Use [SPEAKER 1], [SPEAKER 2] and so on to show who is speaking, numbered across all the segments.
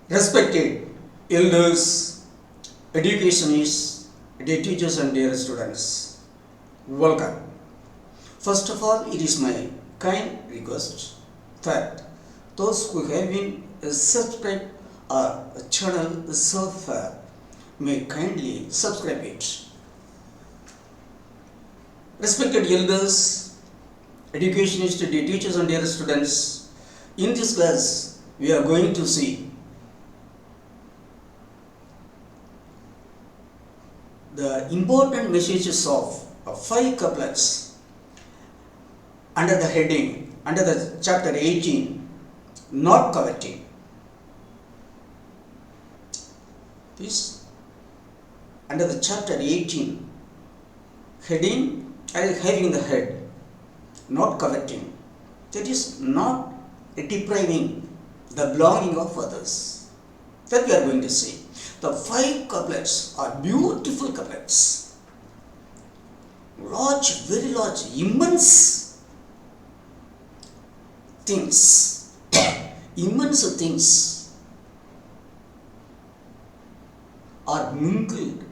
[SPEAKER 1] Respected elders, educationists, dear teachers and dear students, welcome. First of all, it is my kind request that those who have been subscribed our channel so far may kindly subscribe it. Respected elders, educationists, dear teachers and dear students, in this class we are going to see the important messages of 5 couplets under the heading, under the chapter 18, not coveting. This under the chapter 18 heading, having the head, not coveting, that is not depriving the belonging of others, that we are going to see. The 5 couplets are beautiful couplets, large, very large, immense things, immense things are mingled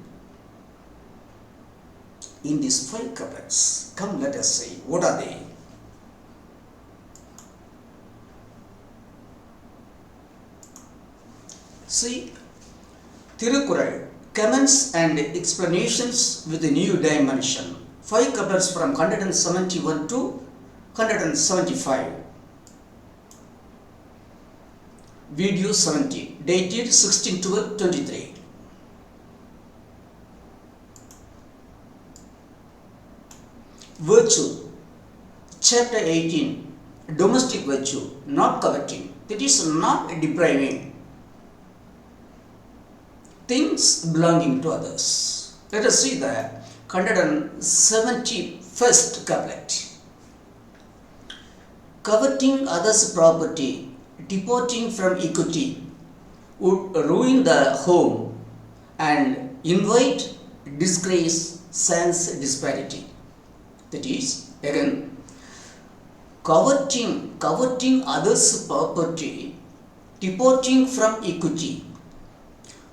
[SPEAKER 1] in these 5 couplets. Come, let us see, what are they? See, Tirukkural, comments and explanations with a new dimension. 5 couplets from 171 to 175. Video 70, dated 16/12/23. Virtue, chapter 18, domestic virtue, not coveting, that is not depriving things belonging to others. Let us see the 171st couplet. Coveting others' property, departing from equity, would ruin the home and invite disgrace, sans disparity. That is, again, coveting others' property, departing from equity,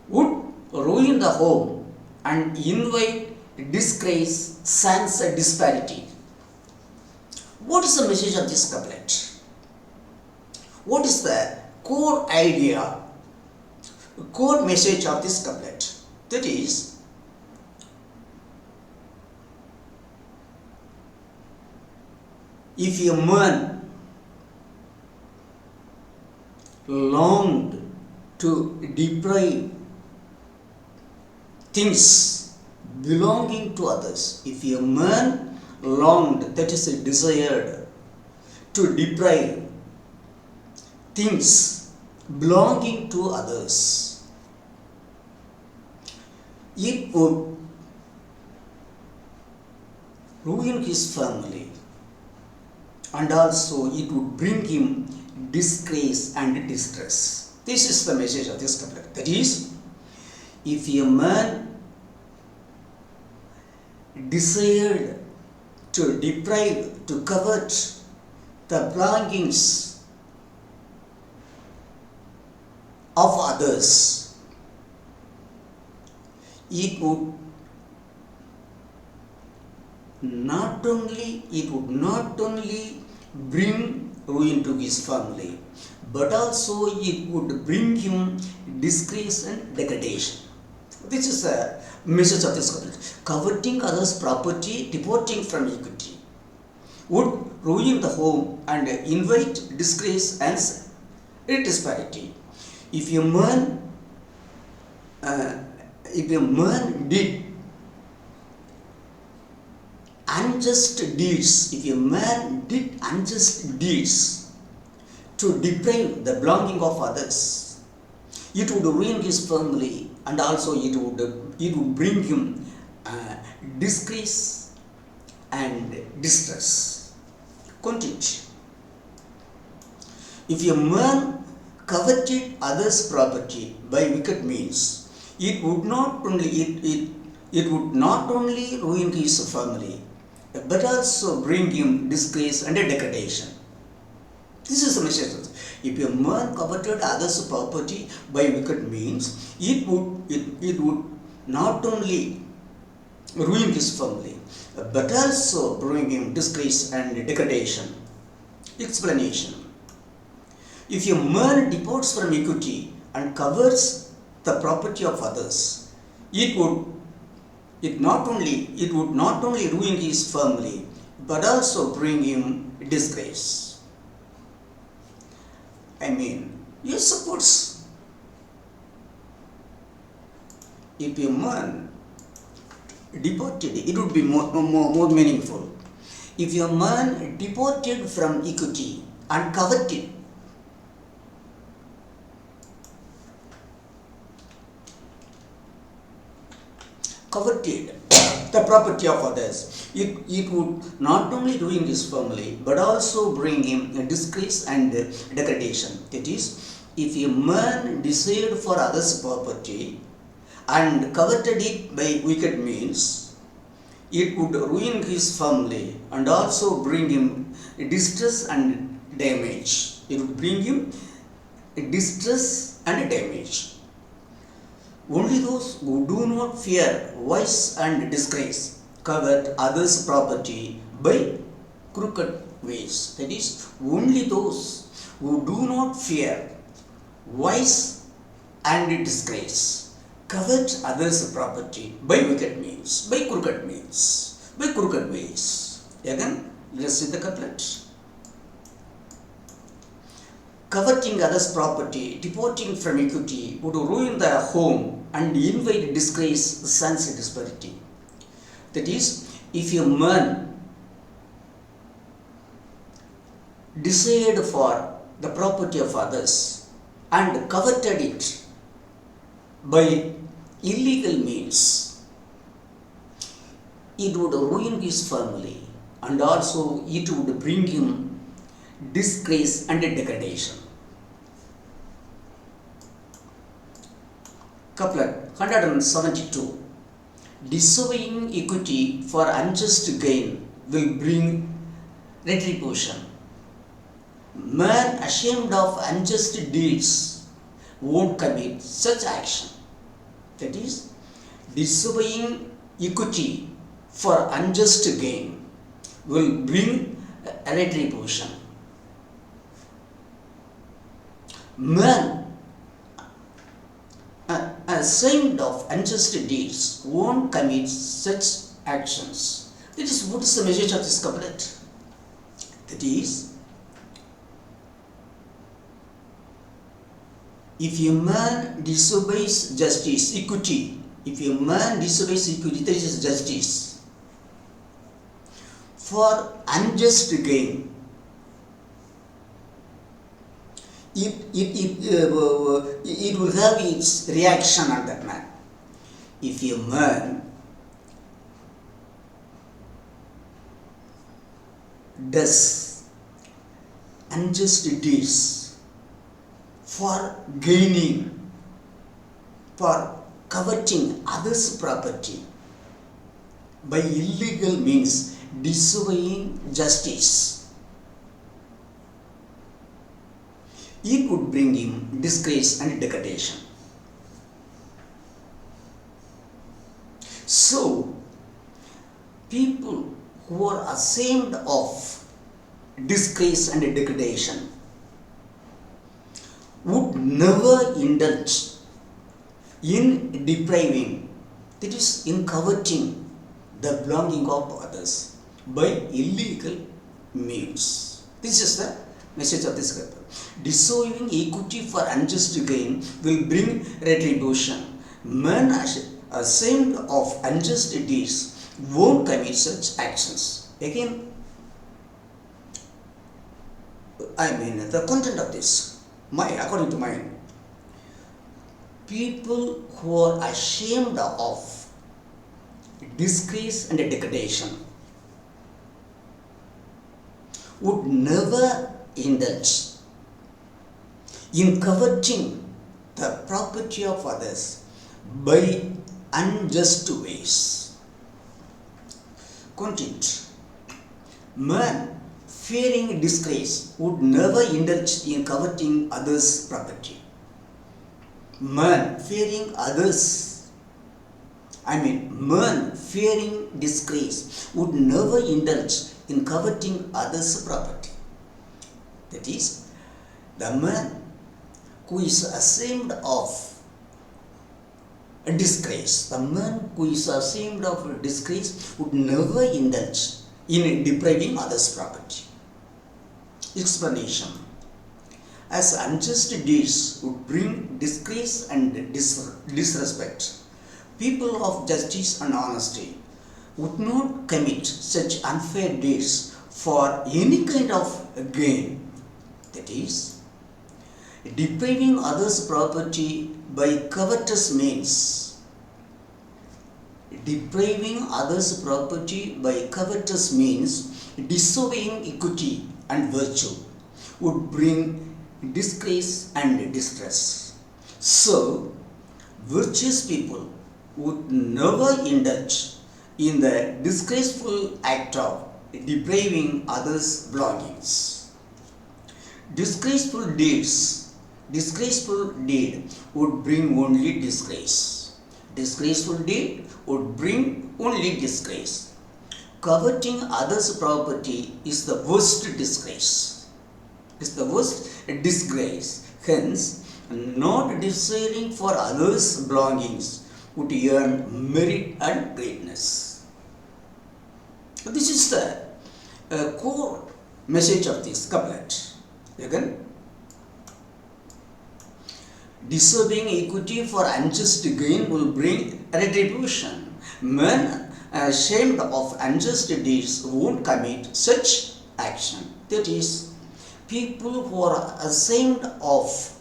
[SPEAKER 1] would ruin the home and invite disgrace, sans disparity. What is the message of this couplet? What is the core idea, core message of this couplet? That is, if a man longed to deprive things belonging to others, if a man longed, that is desired, to deprive things belonging to others, it would ruin his family and also it would bring him disgrace and distress. This is the message of this couplet. That is, if a man desired to deprive, to covet the belongings of others, it would not only bring ruin to his family, but also it would bring him disgrace and degradation. This is the message of this couplet. Coveting others' property, departing from equity, would ruin the home and invite disgrace and disparity. If a man did unjust deeds, to deprive the belonging of others, it would ruin his family and also it would bring him disgrace and distress. Continue. If a man coveted others' property by wicked means, it would not only ruin his family, but also bring him disgrace and degradation. This is the message. If a man coveted others' property by wicked means, it would not only ruin his family, but also bring him disgrace and degradation. Explanation: if a man departs from equity and covers the property of others, it would it would not only ruin his family, but also bring him disgrace. You suppose if a man deported, it would be more meaningful. If a man deported from equity and coveted the property of others, it would not only ruin his family but also bring him a disgrace and degradation. That is, if a man desired for others' property and coveted it by wicked means, it would ruin his family and also bring him distress and damage. It would bring him distress and damage. Only those who do not fear vice and disgrace covet others' property by crooked ways. That is, only those who do not fear vice and disgrace covet others' property by wicked means, by crooked ways. Again, let us see the couplet. Coveting others' property, deporting from equity would ruin their home and invite disgrace, sons and disparity. That is, if a man desired for the property of others and coveted it by illegal means, it would ruin his family and also it would bring him disgrace and degradation. Couplet 172. Disobeying equity for unjust gain will bring retribution. Man ashamed of unjust deeds won't commit such action. That is, disobeying equity for unjust gain will bring retribution. Man ashamed of unjust deeds won't commit such actions. What is the message of this couplet? That is, if a man disobeys justice, equity, that is justice, for unjust gain, it will have its reaction on that man. If a man does unjust deeds for gaining, for coveting others' property by illegal means, disobeying justice, it would bring him disgrace and degradation. So, people who are ashamed of disgrace and degradation would never indulge in depriving, that is, in coveting the belonging of others by illegal means. This is the message of this chapter. Disobeying equity for unjust gain will bring retribution. Men ashamed of unjust deeds won't commit such actions. Again, the content of this, according to mine, people who are ashamed of disgrace and degradation would never indulge in coveting the property of others by unjust ways. Content: man fearing disgrace, would never indulge in coveting others' property. Man fearing disgrace would never indulge in coveting others' property. That is, the man who is ashamed of a disgrace, would never indulge in depriving others' property. Explanation: as unjust deeds would bring disgrace and disrespect, people of justice and honesty would not commit such unfair deeds for any kind of gain. That is, depriving others' property by covetous means. Disobeying equity and virtue would bring disgrace and distress. So, virtuous people would never indulge in the disgraceful act of depriving others' belongings. Disgraceful deed would bring only disgrace. Coveting others' property is the worst disgrace. Hence, not desiring for others' belongings would earn merit and greatness. This is the core message of this couplet. Again, disobeying equity for unjust gain will bring retribution. Men ashamed of unjust deeds won't commit such action. That is, people who are ashamed of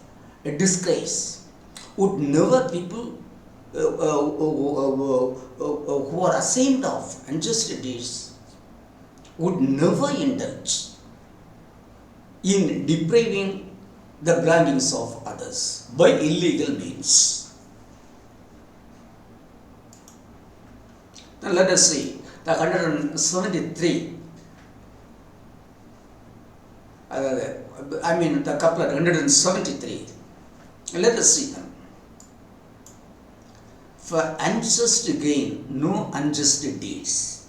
[SPEAKER 1] a disgrace would never, who are ashamed of unjust deeds would never indulge in depriving the belongings of others by illegal means. Now let us see the 173. The couplet 173. Let us see them. For unjust gain, no unjust deeds.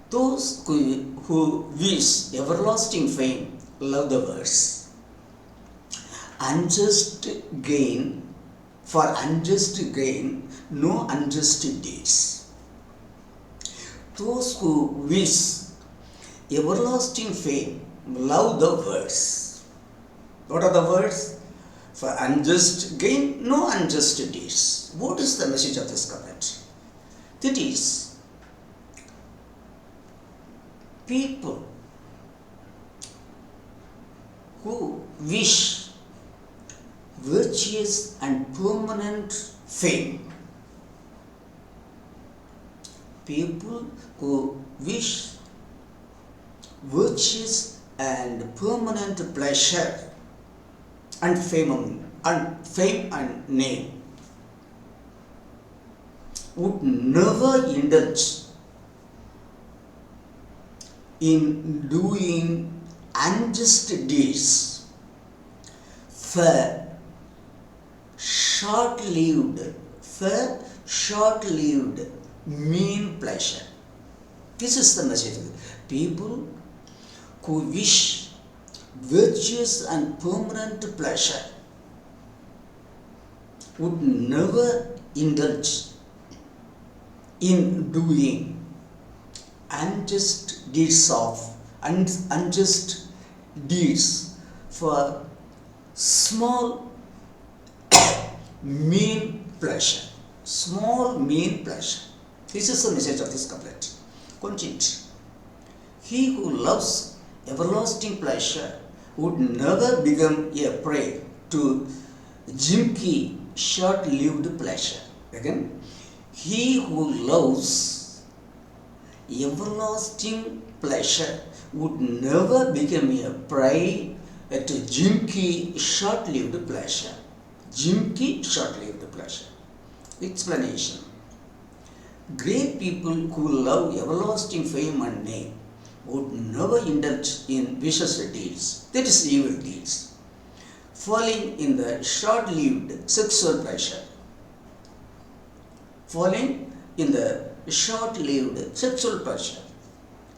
[SPEAKER 1] Those who wish everlasting fame love the verse. For unjust gain, no unjust deeds. Those who wish everlasting fame love the verse. What are the words? For unjust gain, no unjust deeds. What is the message of this couplet? That is, people who wish virtuous and permanent fame, people who wish virtuous and permanent pleasure and fame and name would never indulge in doing unjust deeds for short-lived mean pleasure. This is the message. People who wish virtuous and permanent pleasure would never indulge in doing unjust deeds for small mean pleasure. This is the message of this couplet. Continue. He who loves everlasting pleasure would never become a prey to gimmicky, short-lived pleasure. Again, he who loves everlasting pleasure would never become a prey to gimmicky, short-lived pleasure. Explanation. Great people who love everlasting fame and name would never indulge in vicious deeds, that is, evil deeds, falling in the short lived sexual pleasure. Falling in the short lived sexual pleasure.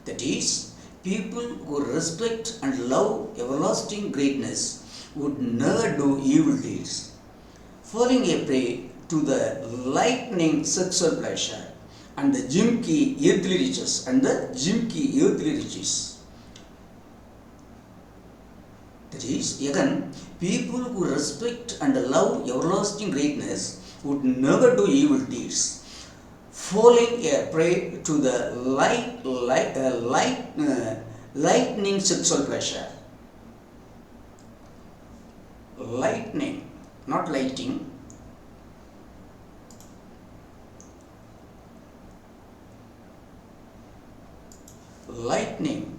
[SPEAKER 1] That is, people who respect and love everlasting greatness would never do evil deeds, falling a prey to the lightning sexual pleasure and the gimky earthly riches That is, again, people who respect and love everlasting greatness would never do evil deeds, falling a prey to the lightning sexual pleasure. Lightning, not lighting. Lightning.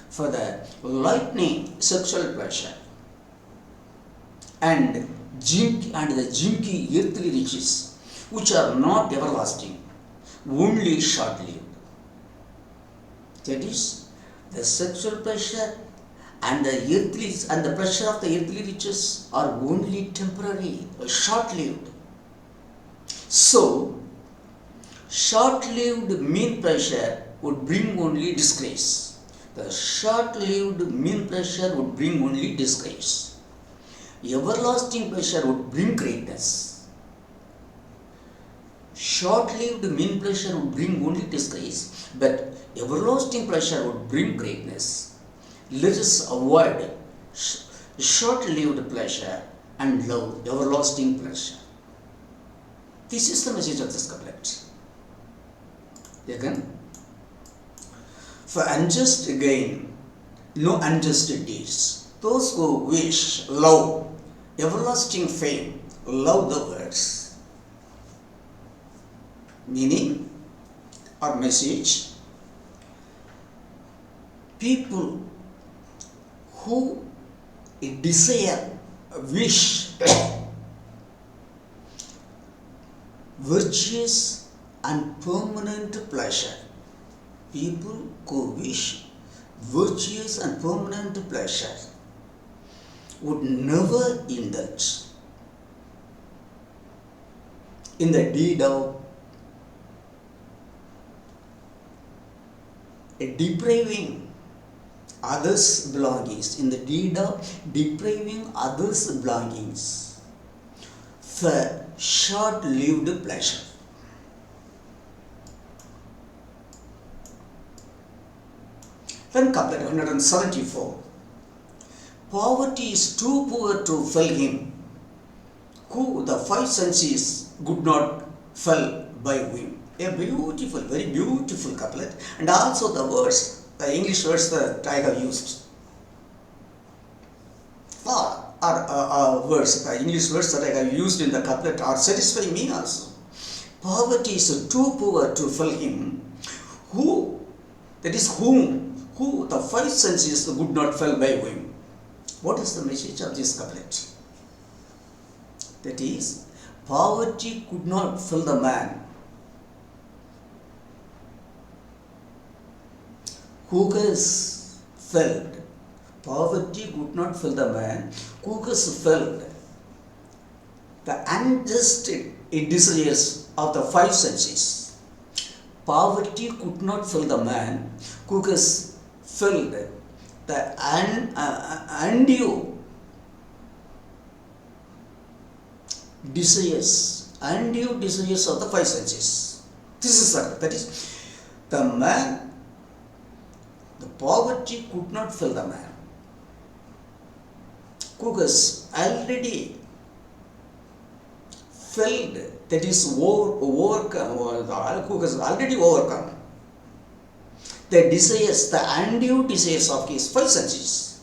[SPEAKER 1] For the lightning sexual pleasure and the jinky earthly riches, which are not everlasting, only short-lived. That is, the sexual pleasure and the pleasure of the earthly riches are only temporary, short-lived. So, short-lived mean pleasure would bring only disgrace. The short-lived mean pleasure would bring only disgrace. Everlasting pleasure would bring greatness. Short-lived mean pleasure would bring only disgrace, but everlasting pleasure would bring greatness. Let us avoid short-lived pleasure and love everlasting pleasure. This is the message of this couplet. Again, for unjust gain, no unjust deeds. Those who wish, love, everlasting fame, love the words. Meaning or message, people who desire, wish, virtuous and permanent pleasure. People who wish virtuous and permanent pleasure would never indulge in the deed of depriving others' belongings, in the deed of depriving others' belongings for short-lived pleasure. Then couplet 174. Poverty is too poor to fill him, who the five senses could not fill by whim. A beautiful, very beautiful couplet, and also the words, the English words that I have used. Words, the English words that I have used in the couplet are satisfying me also. Poverty is too poor to fill him, who, that is whom, who the five senses could not fill by whim. What is the message of this couplet? That is, poverty could not fill the man who has filled. Poverty could not fill the man who has filled the unjust desires of the five senses. Poverty could not fill the man who has filled the undue desires of the five senses. This is that is, the man, the poverty could not fill the man who has already filled, that is overcome, who has already overcome the desires, the undue desires of his five senses.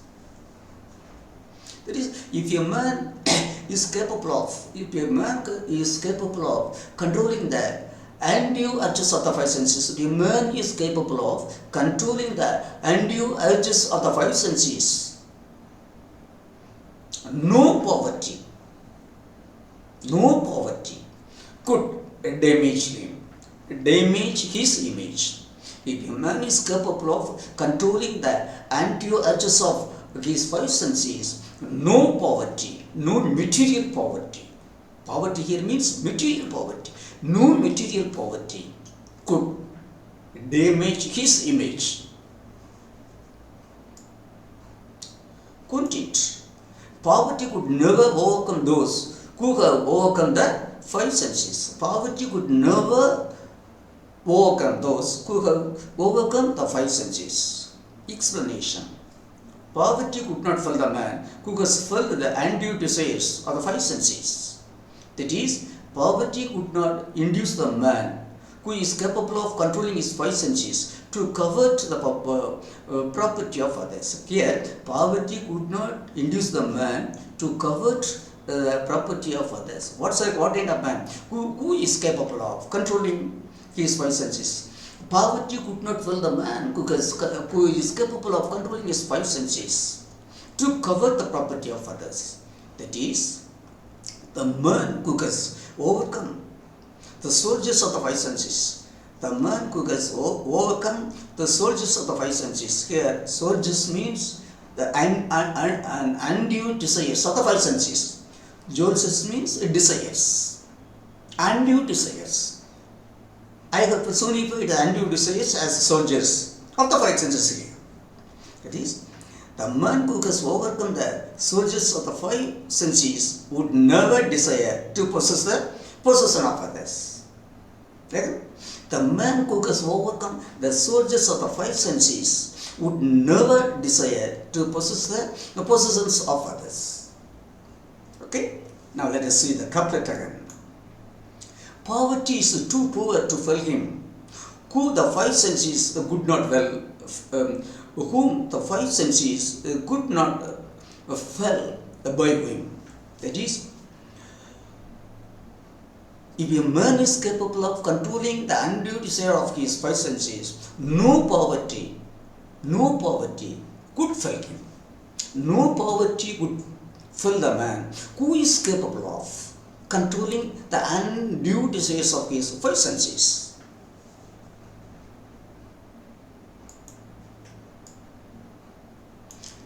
[SPEAKER 1] That is, if a man is capable of controlling the undue urges of the five senses, if a man is capable of controlling the undue urges of the five senses, no poverty no poverty could damage his image. If a man is capable of controlling the anti-urges of his five senses, no poverty, no material poverty. Poverty here means material poverty. No material poverty could damage his image. Couldn't it? Poverty could never overcome those who have overcome the five senses. Poverty could never overcome those who have overcome the five senses. Explanation. Poverty could not fill the man who has filled the undue desires of the five senses. That is, poverty could not induce the man who is capable of controlling his five senses to covet the property of others. Here, poverty could not induce the man to covet the property of others. What kind of man? Who is capable of controlling his five senses? Poverty could not fill the man who is capable of controlling his five senses to covet the property of others. That is, the man who has overcome the soldiers of the five senses. The man who has overcome the soldiers of the five senses. Here, soldiers means the undue desires of the five senses. Soldiers means desires. Undue desires. I have personified the undue desires as soldiers of the five senses here. That is, the man who has overcome the soldiers of the five senses would never desire to possess the possession of others. Right? The man who has overcome the soldiers of the five senses would never desire to possess the possessions of others. Okay? Now let us see the couplet again. Poverty is too poor to fill him, who the five senses could not whom the five senses could not fill by him. That is, if a man is capable of controlling the undue desire of his five senses, no poverty could fill him. No poverty could fill the man who is capable of controlling the undue desires of his five senses.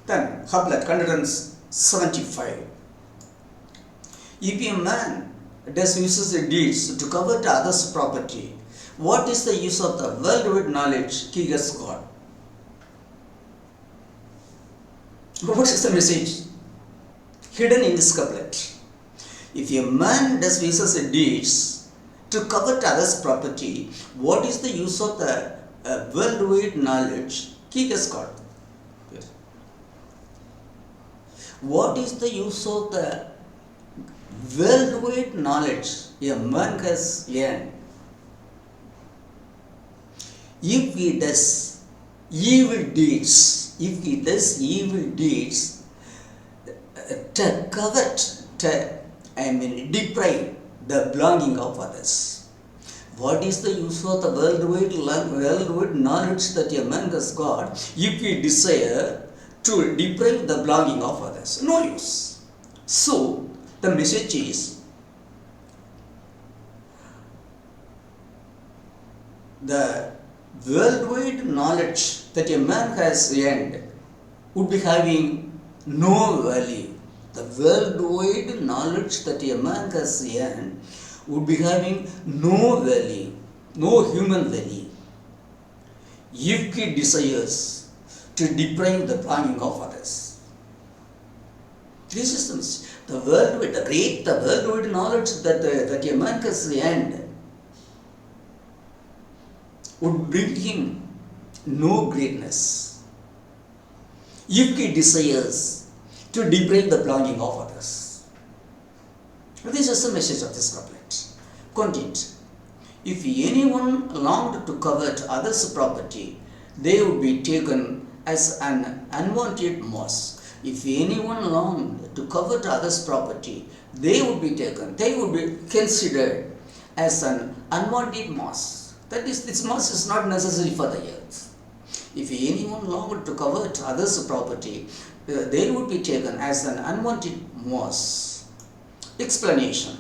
[SPEAKER 1] Then, couplet 175. If a man does uses the deeds to covet others' property, what is the use of the worldwide knowledge he has got? What is the message hidden in this couplet? If a man does uses the deeds to covet others' property, what is the use of the worldwide knowledge he has got? Yes. What is the use of the worldwide knowledge a man has learned? If he does evil deeds, to covet, deprive the belonging of others. What is the use of the worldwide knowledge that a man has got if he desire to deprive the belonging of others? No use. So, the message is, the worldwide knowledge that a man has earned would be having no value. The worldwide knowledge that a man has earned would be having no value, no human value, if he desires to deprive the belonging of others. This is the worldwide knowledge that a man has earned would bring him no greatness if he desires to deprive the belonging of others. This is the message of this couplet. Content. If anyone longed to covet others' property, they would be taken as an unwanted moss. If anyone longed to covet others' property, they would be considered as an unwanted moss. That is, this moss is not necessary for the earth. If anyone longed to covet others' property, they would be taken as an unwanted moss. Explanation.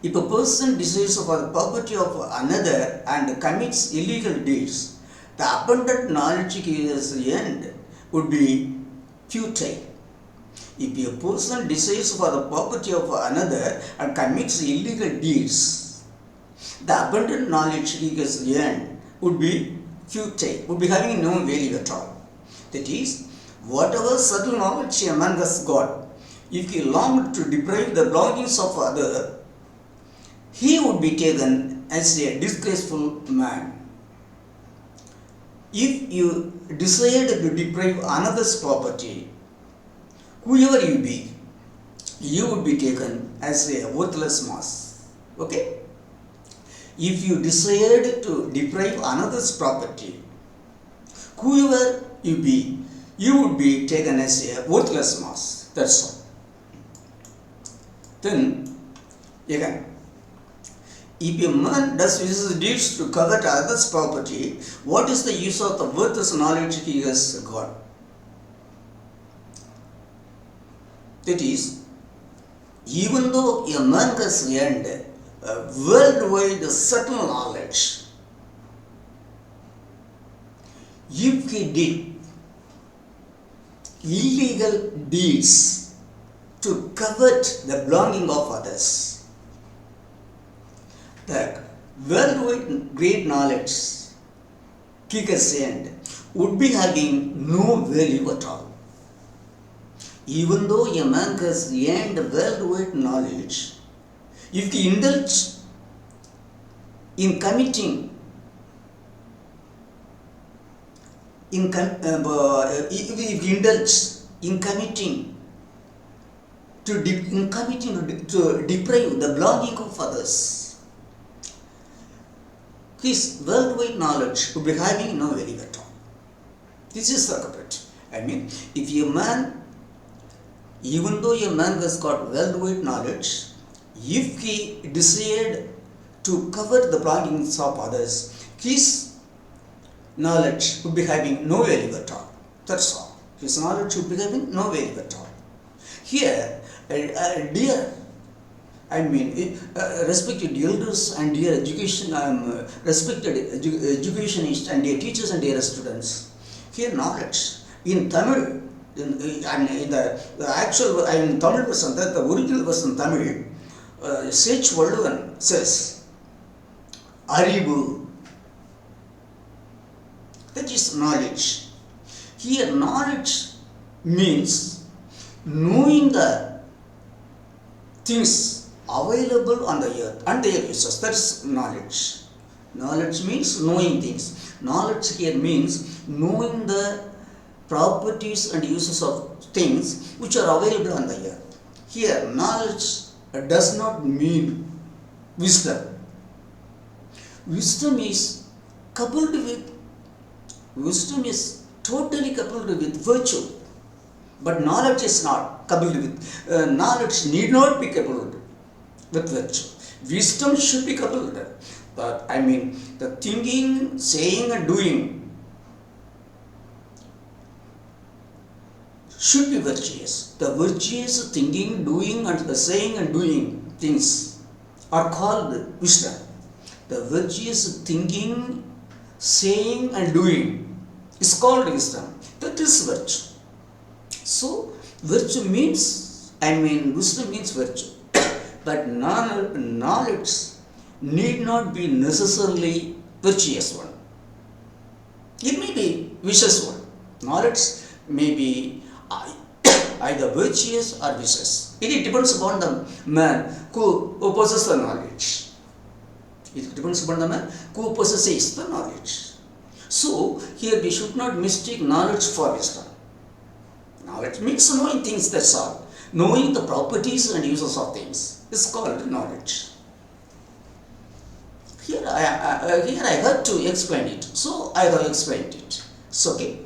[SPEAKER 1] If a person desires for the property of another and commits illegal deeds, the abundant knowledge he has earned would be futile. If a person desires for the property of another and commits illegal deeds, the abundant knowledge he has earned would be futile, would be having no value at all. That is, whatever subtle knowledge a man has got, if he longed to deprive the belongings of other, he would be taken as a disgraceful man. If you desired to deprive another's property, whoever you be, you would be taken as a worthless mass. Okay? If you desired to deprive another's property, whoever you be, you would be taken as a worthless mass. That's all. Then, again, if a man does his deeds to covet others' property, what is the use of the worthless knowledge he has got? That is, even though a man has earned a worldwide subtle knowledge, if he did illegal deeds to covet the belonging of others, the worldwide great knowledge he has earned would be having no value at all. Even though a man has earned worldwide knowledge, if he indulges in committing to deprive the belonging of others, his worldwide knowledge would be having no value at all. This is the couplet. I mean, if a man, even though a man has got worldwide knowledge, if he desired to cover the belongings of others, his knowledge would be having no value at all. That's all. His knowledge would be having no value at all. Here, respected elders and dear respected educationists and dear teachers and dear students, here knowledge in Tamil, in the actual in Tamil version, the original version Tamil, Sage Valluvan says, Arivu, that is knowledge. Here knowledge means knowing the things available on the earth and their uses. That is knowledge. Knowledge means knowing things. Knowledge here means knowing the properties and uses of things which are available on the earth. Here, knowledge does not mean wisdom. Wisdom is totally coupled with virtue. But knowledge is not coupled with, knowledge need not be coupled with virtue. Wisdom should be coupled. But the thinking, saying and doing should be virtuous. The virtuous thinking, doing and the saying and doing things are called wisdom. The virtuous thinking, saying and doing is called wisdom. That is virtue. So, virtue means, wisdom means virtue. But knowledge need not be necessarily virtuous one. It may be vicious one. Knowledge may be either virtuous or vicious. It depends upon the man who possesses the knowledge. It depends upon the man who possesses the knowledge. So, here we should not mistake knowledge for wisdom. Knowledge means knowing things, that's all. Knowing the properties and uses of things is called knowledge. Here I had to explain it, so I have explained it. It's okay.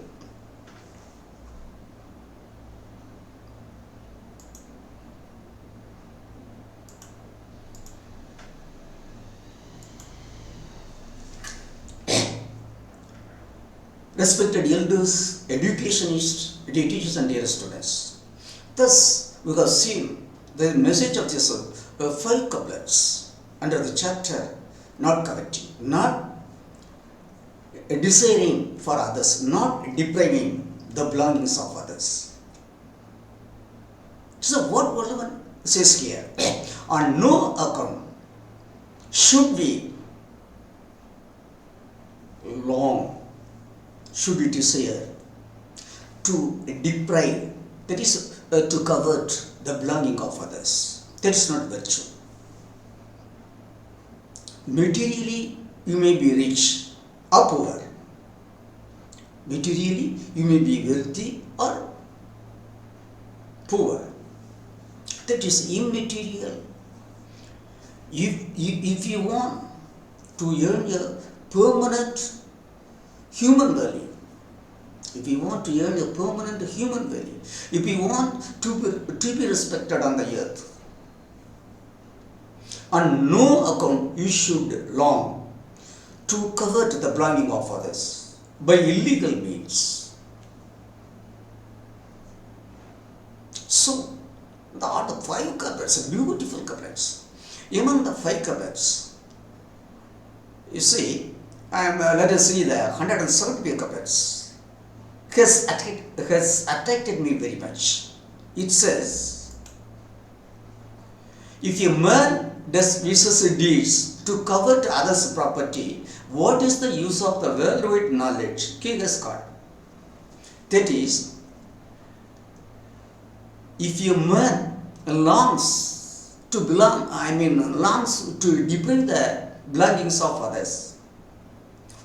[SPEAKER 1] Respected elders, educationists, teachers and dear students. Thus, we have seen the message of this 5 couplets. under the chapter not coveting, not desiring for others, not depriving the belongings of others. So what Vallabhan says here, on no account should we long, should we desire to deprive, that is to covet the belonging of others. That is not virtue. Materially you may be rich or poor. Materially you may be wealthy or poor. That is immaterial. If you want to earn a permanent human value, if you want to earn a permanent human value, if you want to be respected on the earth, on no account you should long to covet the belonging of others by illegal means. So, the art of 5 couplets, beautiful couplets. Among the 5 couplets, you see, let us see the 170 couplets. Has attracted me very much. It says, if a man does vicious deeds to covet others' property, what is the use of the worldwide knowledge he has got? That is, if a man longs to longs to deprive the belongings of others,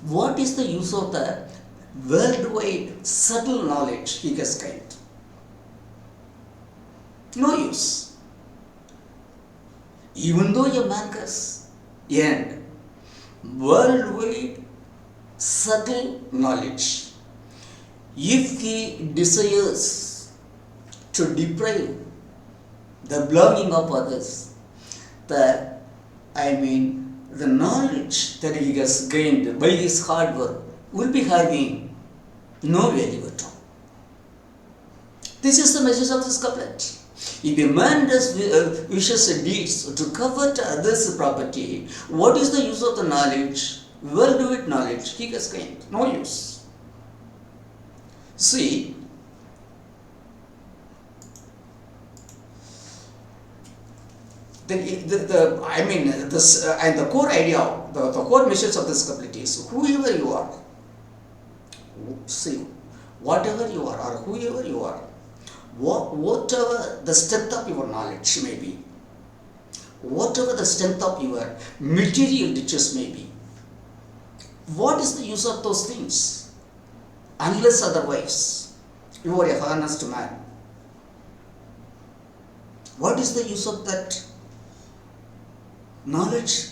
[SPEAKER 1] what is the use of the worldwide subtle knowledge he has gained? No use. Even though a man has earned worldwide subtle knowledge, if he desires to deprive the belonging of others, the knowledge that he has gained by his hard work will be having no value at all. This is the message of this couplet. If a man does vicious deeds to covet others' property, what is the use of the knowledge, worldwide knowledge he has gained? No use. See, the core idea, the core message of this couplet is, whoever you are, see, whatever you are or whoever you are, whatever the strength of your knowledge may be, whatever the strength of your material riches may be, what is the use of those things? Unless otherwise you are a honest man. What is the use of that knowledge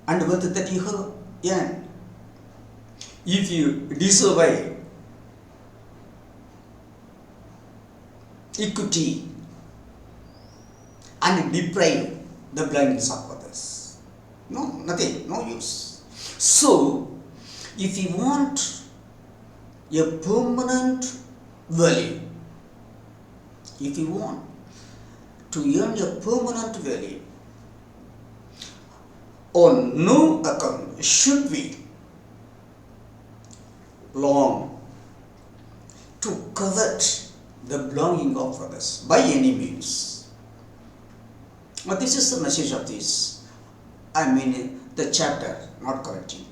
[SPEAKER 1] and wealth that you have earned if you disobey equity and deprive the belongings of others? No, nothing, no use. So, if you want a permanent value, if you want to earn a permanent value, on no account should we long to covet the belonging of others by any means. But this is the message of this, the chapter, not coveting.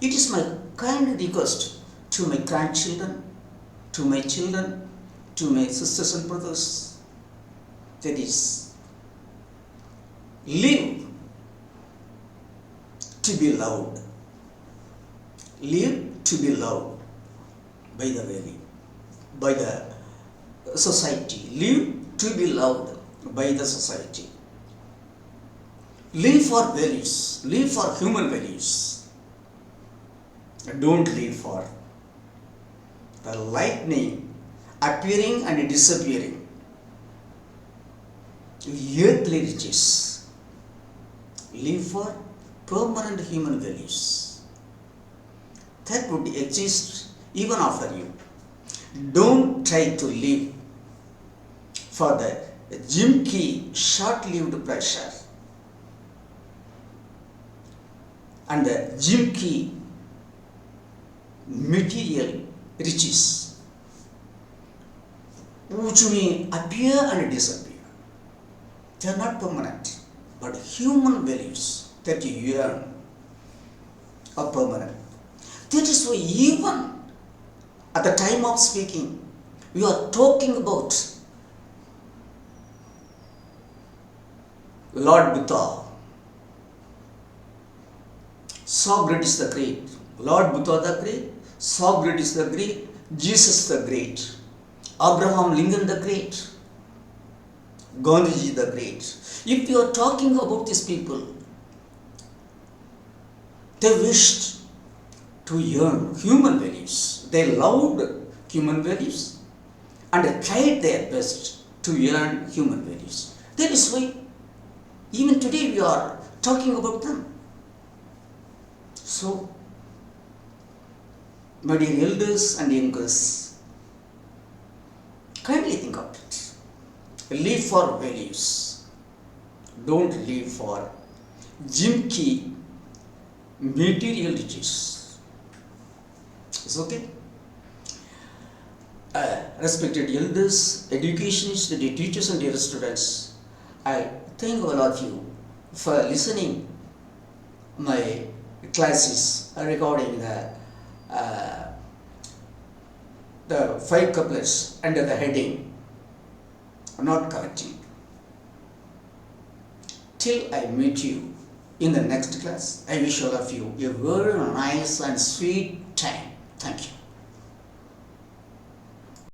[SPEAKER 1] It is my kind request to my grandchildren, to my children, to my sisters and brothers, that is, live to be loved. Live to be loved by the very, by the society. Live to be loved by the society. Live for values. Live for human values. Don't live for the lightning appearing and disappearing, earthly riches. Live for permanent human values that would exist even after you. Don't try to live for the gimmicky, short-lived pleasure. and the gimmicky material riches which may appear and disappear. They are not permanent, but human values that you earn are permanent. That is why even at the time of speaking, we are talking about Lord Buddha, Socrates the Great, Lord Buddha the Great, Socrates the Great, Jesus the Great, Abraham Lincoln the Great, Gandhiji the Great. If you are talking about these people, they wished to earn human values. They loved human values and tried their best to earn human values. That is why even today we are talking about them. So, my dear elders and youngers, kindly think of it. Live for values. Don't live for gimmicky material riches. It's okay? Respected elders, educationists, dear teachers and dear students, I thank all of you for listening my classes regarding the 5 couplets under the heading not coveting. Till I meet you in the next class, I wish all of you a very nice and sweet time. Thank you.